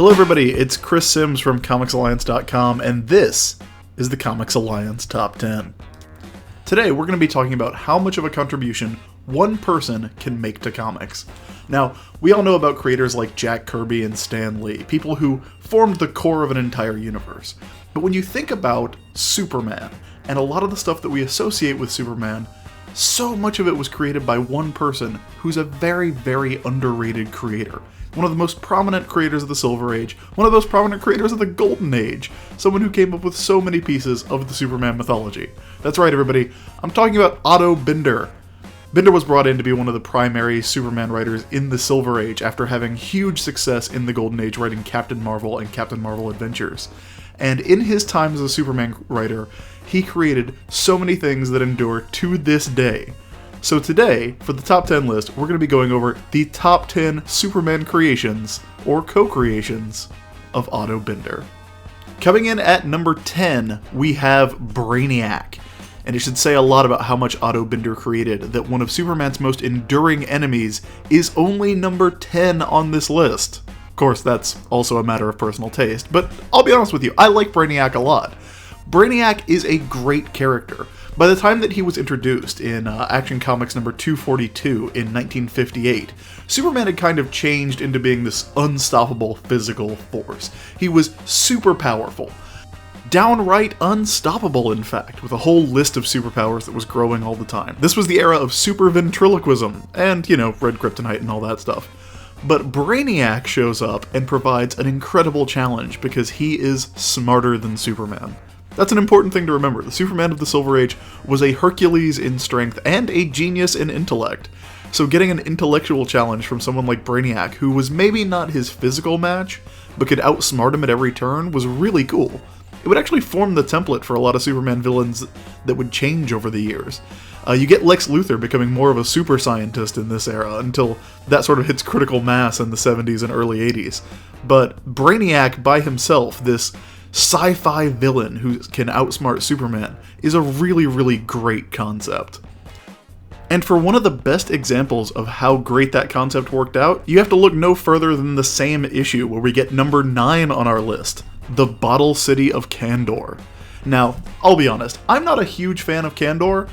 Hello everybody, it's Chris Sims from ComicsAlliance.com, and this is the Comics Alliance Top 10. Today we're going to be talking about how much of a contribution one person can make to comics. Now, we all know about creators like Jack Kirby and Stan Lee, people who formed the core of an entire universe. But when you think about Superman, and a lot of the stuff that we associate with Superman, so much of it was created by one person who's a very, very underrated creator. One of the most prominent creators of the Silver Age, one of those prominent creators of the Golden Age, someone who came up with so many pieces of the Superman mythology. That's right, everybody, I'm talking about Otto Binder. Binder was brought in to be one of the primary Superman writers in the Silver Age after having huge success in the Golden Age writing Captain Marvel and Captain Marvel Adventures. And in his time as a Superman writer, he created so many things that endure to this day. So today, for the top 10 list, we're going to be going over the top 10 Superman creations, or co-creations, of Otto Binder. Coming in at number 10, we have BRAINIAC. And it should say a lot about how much Otto Binder created, that one of Superman's most enduring enemies is only number 10 on this list. Of course, that's also a matter of personal taste, but I'll be honest with you, I like BRAINIAC a lot. BRAINIAC is a great character. By the time that he was introduced in Action Comics number 242 in 1958, Superman had kind of changed into being this unstoppable physical force. He was super powerful. Downright unstoppable, in fact, with a whole list of superpowers that was growing all the time. This was the era of super ventriloquism, and, you know, red kryptonite and all that stuff. But BRAINIAC shows up and provides an incredible challenge because he is smarter than Superman. That's an important thing to remember. The Superman of the Silver Age was a Hercules in strength and a genius in intellect. So getting an intellectual challenge from someone like BRAINIAC, who was maybe not his physical match, but could outsmart him at every turn, was really cool. It would actually form the template for a lot of Superman villains that would change over the years. You get Lex Luthor becoming more of a super scientist in this era, until that sort of hits critical mass in the 70s and early 80s. But BRAINIAC by himself, this sci-fi villain who can outsmart Superman, is a really, really great concept. And for one of the best examples of how great that concept worked out, you have to look no further than the same issue where we get number 9 on our list, the Bottle City of KANDOR. Now, I'll be honest, I'm not a huge fan of KANDOR.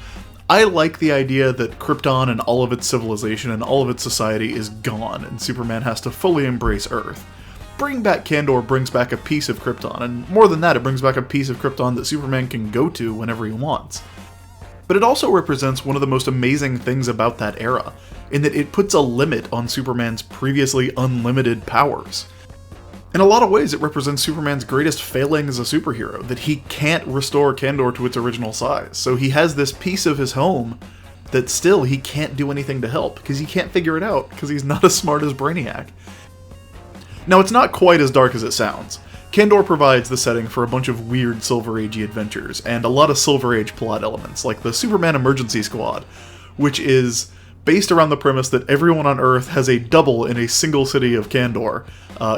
I like the idea that Krypton and all of its civilization and all of its society is gone, and Superman has to fully embrace Earth. Bring Back KANDOR brings back a piece of Krypton, and more than that, it brings back a piece of Krypton that Superman can go to whenever he wants. But it also represents one of the most amazing things about that era, in that it puts a limit on Superman's previously unlimited powers. In a lot of ways, it represents Superman's greatest failing as a superhero, that he can't restore KANDOR to its original size. So he has this piece of his home that still he can't do anything to help, because he can't figure it out, because he's not as smart as BRAINIAC. Now, it's not quite as dark as it sounds. KANDOR provides the setting for a bunch of weird Silver Age-y adventures, and a lot of Silver Age plot elements, like the Superman Emergency Squad, which is based around the premise that everyone on Earth has a double in a single city of KANDOR,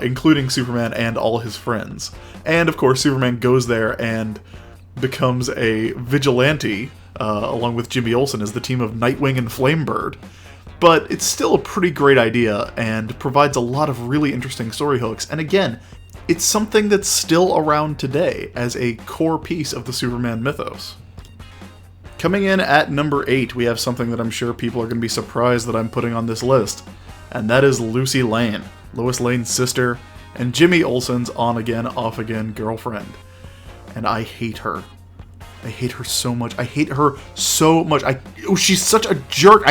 including Superman and all his friends. And, of course, Superman goes there and becomes a vigilante, along with Jimmy Olsen as the team of Nightwing and Flamebird. But it's still a pretty great idea, and provides a lot of really interesting story hooks, and again, it's something that's still around today as a core piece of the Superman mythos. Coming in at number 8, we have something that I'm sure people are going to be surprised that I'm putting on this list, and that is Lucy Lane, Lois Lane's sister, and Jimmy Olsen's on-again, off-again girlfriend. And I hate her. I hate her so much. I hate her so much. She's such a jerk.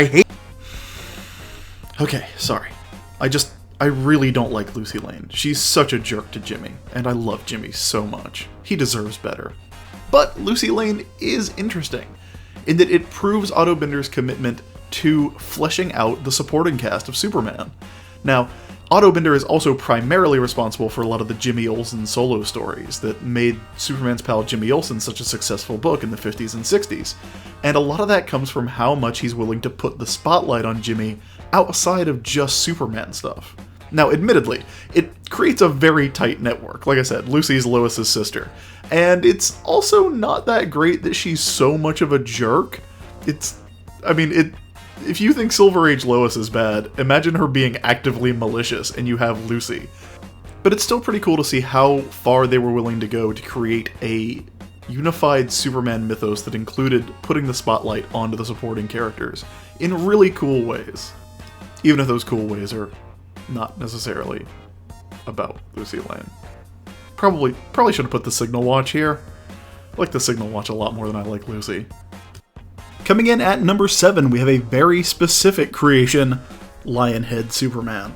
Okay, sorry. I really don't like Lucy Lane. She's such a jerk to Jimmy, and I love Jimmy so much. He deserves better. But Lucy Lane is interesting, in that it proves Otto Binder's commitment to fleshing out the supporting cast of Superman. Now, Otto Binder is also primarily responsible for a lot of the Jimmy Olsen solo stories that made Superman's pal Jimmy Olsen such a successful book in the 50s and 60s. And a lot of that comes from how much he's willing to put the spotlight on Jimmy outside of just Superman stuff. Now, admittedly, it creates a very tight network. Like I said, Lucy's Lois's sister. And it's also not that great that she's so much of a jerk. If you think Silver Age Lois is bad, imagine her being actively malicious and you have Lucy. But it's still pretty cool to see how far they were willing to go to create a unified Superman mythos that included putting the spotlight onto the supporting characters in really cool ways. Even if those cool ways are not necessarily about Lucy Lane. Probably should have put the Signal Watch here. I like the Signal Watch a lot more than I like Lucy. Coming in at number 7, we have a very specific creation, Lionhead Superman.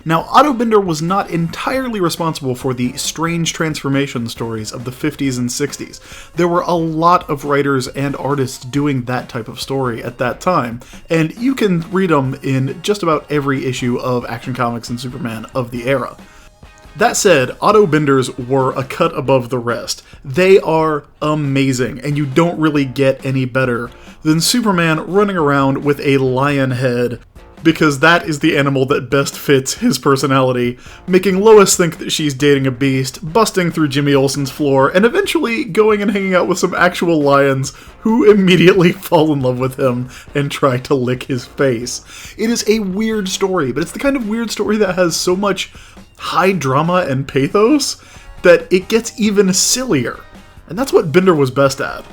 Now, Otto Binder was not entirely responsible for the strange transformation stories of the 50s and 60s. There were a lot of writers and artists doing that type of story at that time, and you can read them in just about every issue of Action Comics and Superman of the era. That said, Otto Binders were a cut above the rest. They are amazing, and you don't really get any better than Superman running around with a lion head, because that is the animal that best fits his personality, making Lois think that she's dating a beast, busting through Jimmy Olsen's floor, and eventually going and hanging out with some actual lions who immediately fall in love with him and try to lick his face. It is a weird story, but it's the kind of weird story that has so much high drama and pathos that it gets even sillier. And that's what Binder was best at.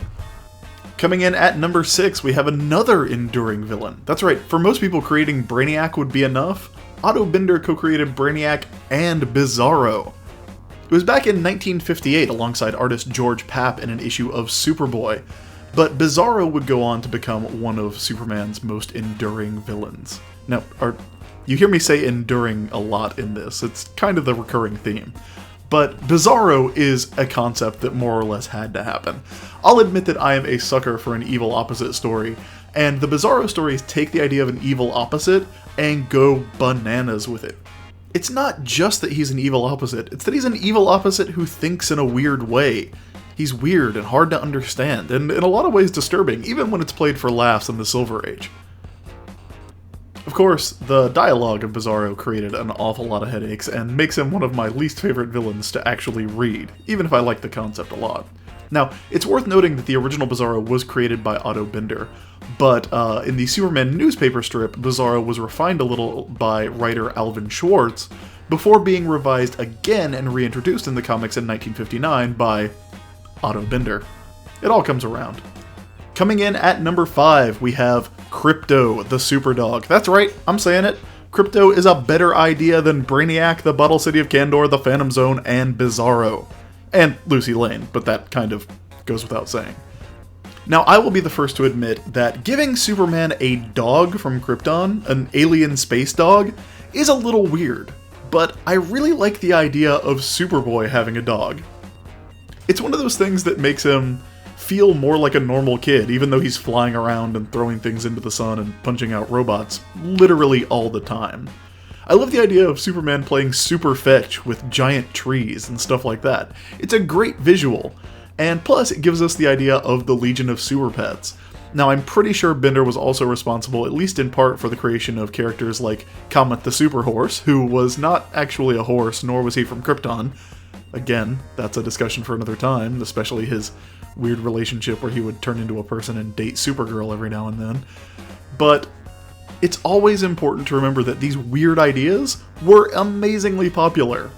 Coming in at number 6, we have another enduring villain. That's right, for most people creating Brainiac would be enough. Otto Binder co-created Brainiac and Bizarro. It was back in 1958 alongside artist George Papp in an issue of Superboy, but Bizarro would go on to become one of Superman's most enduring villains. Now, you hear me say enduring a lot in this, it's kind of the recurring theme. But Bizarro is a concept that more or less had to happen. I'll admit that I am a sucker for an evil opposite story, and the Bizarro stories take the idea of an evil opposite and go bananas with it. It's not just that he's an evil opposite, it's that he's an evil opposite who thinks in a weird way. He's weird and hard to understand, and in a lot of ways disturbing, even when it's played for laughs in the Silver Age. Of course, the dialogue of Bizarro created an awful lot of headaches and makes him one of my least favorite villains to actually read, even if I like the concept a lot. Now, it's worth noting that the original Bizarro was created by Otto Binder, but in the Superman newspaper strip, Bizarro was refined a little by writer Alvin Schwartz before being revised again and reintroduced in the comics in 1959 by Otto Binder. It all comes around. Coming in at number 5, we have Krypto, the Superdog. That's right, I'm saying it. Krypto is a better idea than Brainiac, the Bottle City of Kandor, the Phantom Zone, and Bizarro. And Lucy Lane, but that kind of goes without saying. Now, I will be the first to admit that giving Superman a dog from Krypton, an alien space dog, is a little weird, but I really like the idea of Superboy having a dog. It's one of those things that makes him feel more like a normal kid, even though he's flying around and throwing things into the sun and punching out robots literally all the time. I love the idea of Superman playing super fetch with giant trees and stuff like that. It's a great visual, and plus it gives us the idea of the Legion of Super Pets. Now, I'm pretty sure Binder was also responsible, at least in part, for the creation of characters like Comet the Super Horse, who was not actually a horse, nor was he from Krypton. Again, that's a discussion for another time, especially his weird relationship where he would turn into a person and date Supergirl every now and then. But it's always important to remember that these weird ideas were amazingly popular.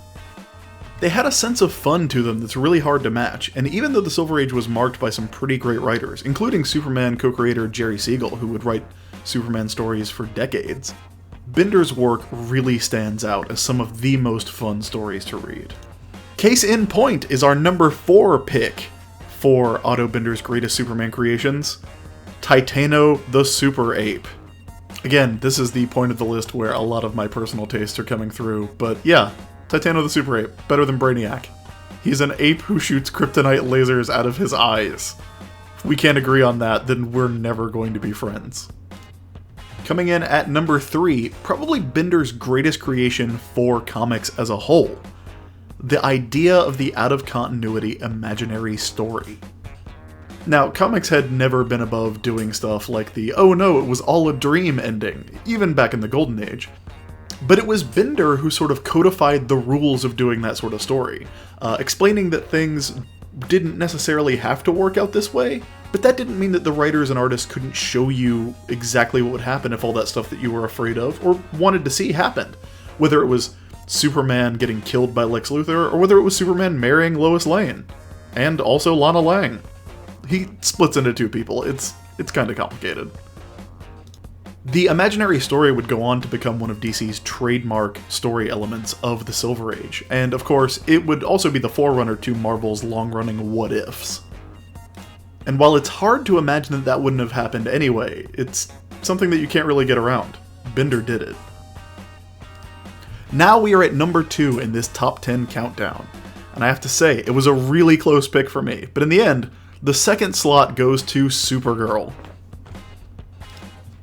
They had a sense of fun to them that's really hard to match, and even though the Silver Age was marked by some pretty great writers, including Superman co-creator Jerry Siegel, who would write Superman stories for decades, Binder's work really stands out as some of the most fun stories to read. Case in point is our number 4 pick for Otto Binder's greatest Superman creations, Titano the Super Ape. Again, this is the point of the list where a lot of my personal tastes are coming through, but yeah, Titano the Super Ape, better than Brainiac. He's an ape who shoots kryptonite lasers out of his eyes. If we can't agree on that, then we're never going to be friends. Coming in at number 3, probably Binder's greatest creation for comics as a whole. The idea of the out-of-continuity imaginary story. Now, comics had never been above doing stuff like the "oh no, it was all a dream" ending, even back in the Golden Age. But it was Binder who sort of codified the rules of doing that sort of story, explaining that things didn't necessarily have to work out this way, but that didn't mean that the writers and artists couldn't show you exactly what would happen if all that stuff that you were afraid of or wanted to see happened. Whether it was Superman getting killed by Lex Luthor, or whether it was Superman marrying Lois Lane, and also Lana Lang. He splits into two people. It's kind of complicated. The imaginary story would go on to become one of DC's trademark story elements of the Silver Age, and of course, it would also be the forerunner to Marvel's long-running what-ifs. And while it's hard to imagine that that wouldn't have happened anyway, it's something that you can't really get around. Binder did it. Now we are at number 2 in this top 10 countdown, and I have to say, it was a really close pick for me, but in the end, the second slot goes to Supergirl.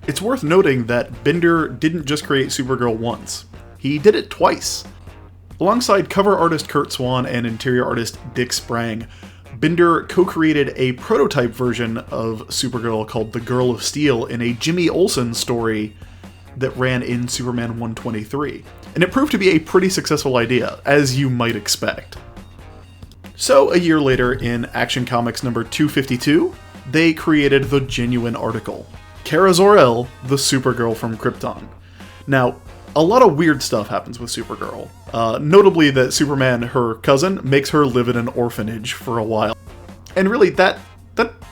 It's worth noting that Binder didn't just create Supergirl once, he did it twice. Alongside cover artist Kurt Swan and interior artist Dick Sprang, Binder co-created a prototype version of Supergirl called The Girl of Steel in a Jimmy Olsen story that ran in Superman 123, and it proved to be a pretty successful idea, as you might expect. So, a year later, in Action Comics number 252, they created the genuine article, Kara Zor-El, the Supergirl from Krypton. Now, a lot of weird stuff happens with Supergirl, notably that Superman, her cousin, makes her live in an orphanage for a while. And really, that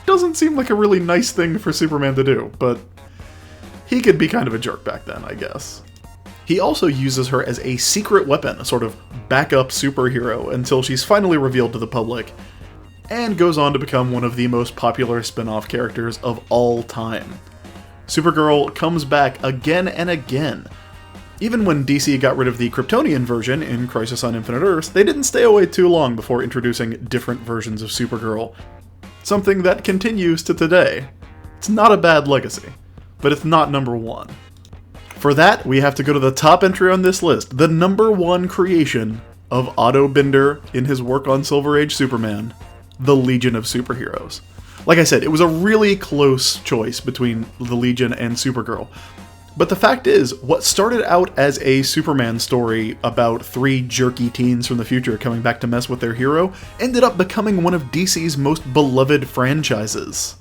doesn't seem like a really nice thing for Superman to do, but he could be kind of a jerk back then, I guess. He also uses her as a secret weapon, a sort of backup superhero, until she's finally revealed to the public, and goes on to become one of the most popular spin-off characters of all time. Supergirl comes back again and again. Even when DC got rid of the Kryptonian version in Crisis on Infinite Earths, they didn't stay away too long before introducing different versions of Supergirl. Something that continues to today. It's not a bad legacy, but it's not number 1. For that, we have to go to the top entry on this list, the number 1 creation of Otto Binder in his work on Silver Age Superman, the Legion of Superheroes. Like I said, it was a really close choice between the Legion and Supergirl. But the fact is, what started out as a Superman story about 3 jerky teens from the future coming back to mess with their hero ended up becoming one of DC's most beloved franchises.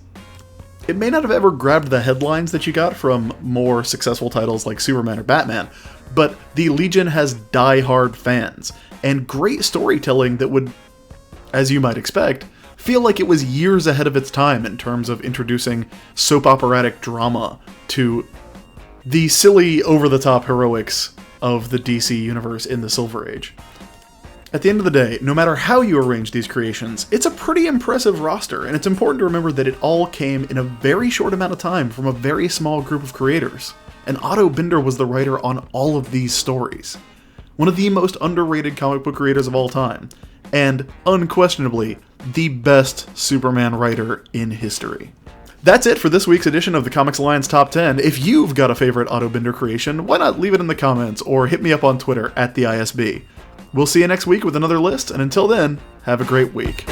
It may not have ever grabbed the headlines that you got from more successful titles like Superman or Batman, but the Legion has die-hard fans, and great storytelling that would, as you might expect, feel like it was years ahead of its time in terms of introducing soap operatic drama to the silly, over-the-top heroics of the DC universe in the Silver Age. At the end of the day, no matter how you arrange these creations, it's a pretty impressive roster, and it's important to remember that it all came in a very short amount of time from a very small group of creators, and Otto Binder was the writer on all of these stories. One of the most underrated comic book creators of all time, and unquestionably, the best Superman writer in history. That's it for this week's edition of the Comics Alliance Top 10. If you've got a favorite Otto Binder creation, why not leave it in the comments or hit me up on Twitter @TheISB. We'll see you next week with another list, and until then, have a great week.